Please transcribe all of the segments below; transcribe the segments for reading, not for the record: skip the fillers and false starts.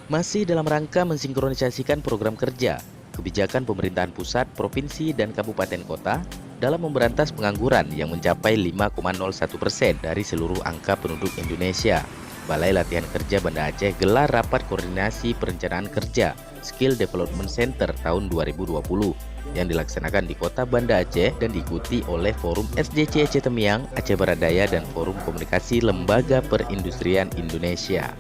Masih dalam rangka mensinkronisasikan program kerja, kebijakan pemerintahan pusat, provinsi, dan kabupaten kota dalam memberantas pengangguran yang mencapai 5,01% dari seluruh angka penduduk Indonesia. Balai Latihan Kerja Banda Aceh gelar rapat koordinasi perencanaan kerja Skill Development Center tahun 2020 yang dilaksanakan di kota Banda Aceh dan diikuti oleh Forum SDC Aceh Temiang, Aceh Barat Daya, dan Forum Komunikasi Lembaga Perindustrian Indonesia.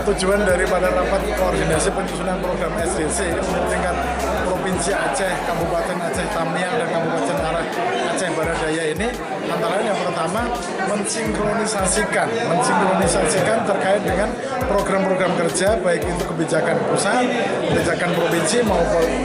Tujuan daripada rapat koordinasi penyusunan program SDC untuk tingkat Provinsi Aceh, Kabupaten Aceh Tamiang, dan Kabupaten Aceh Barat Daya ini antara lain yang pertama mensinkronisasikan terkait dengan program-program kerja baik itu kebijakan pusat, kebijakan provinsi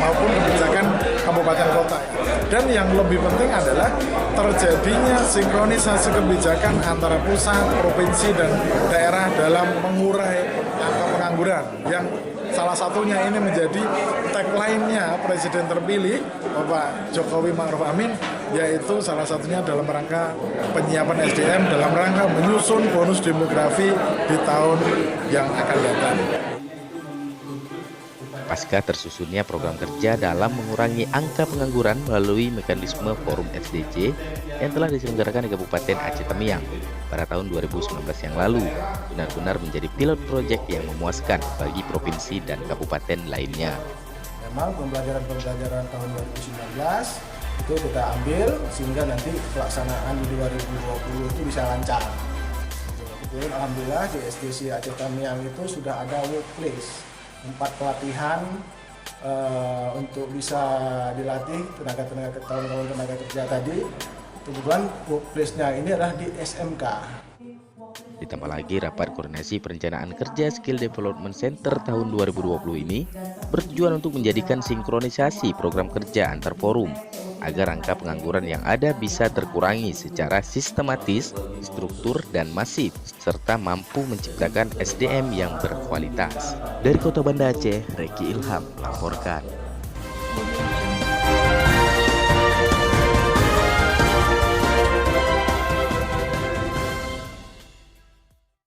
maupun kebijakan kabupaten kota. Dan yang lebih penting adalah terjadinya sinkronisasi kebijakan antara pusat, provinsi, dan daerah dalam mengurai angka pengangguran yang salah satunya ini menjadi tagline-nya Presiden terpilih Bapak Jokowi Ma'ruf Amin, yaitu salah satunya dalam rangka penyiapan SDM dalam rangka menyusun bonus demografi di tahun yang akan datang. Pasca tersusunnya program kerja dalam mengurangi angka pengangguran melalui mekanisme Forum SDC yang telah diselenggarakan di Kabupaten Aceh Temiang pada tahun 2019 yang lalu, benar-benar menjadi pilot proyek yang memuaskan bagi provinsi dan kabupaten lainnya. Memang pembelajaran tahun 2019 itu kita ambil sehingga nanti pelaksanaan di 2020 itu bisa lancar. Jadi alhamdulillah di SDC Aceh Tamiang itu sudah ada workplace, 4 pelatihan untuk bisa dilatih kawan-kawan tenaga kerja tadi. Kebetulan workplace-nya ini adalah di SMK. Ditambah lagi rapat koordinasi perencanaan kerja Skill Development Center tahun 2020 ini bertujuan untuk menjadikan sinkronisasi program kerja antar forum agar angka pengangguran yang ada bisa terkurangi secara sistematis, struktur, dan masif, serta mampu menciptakan SDM yang berkualitas. Dari Kota Banda Aceh, Reki Ilham melaporkan.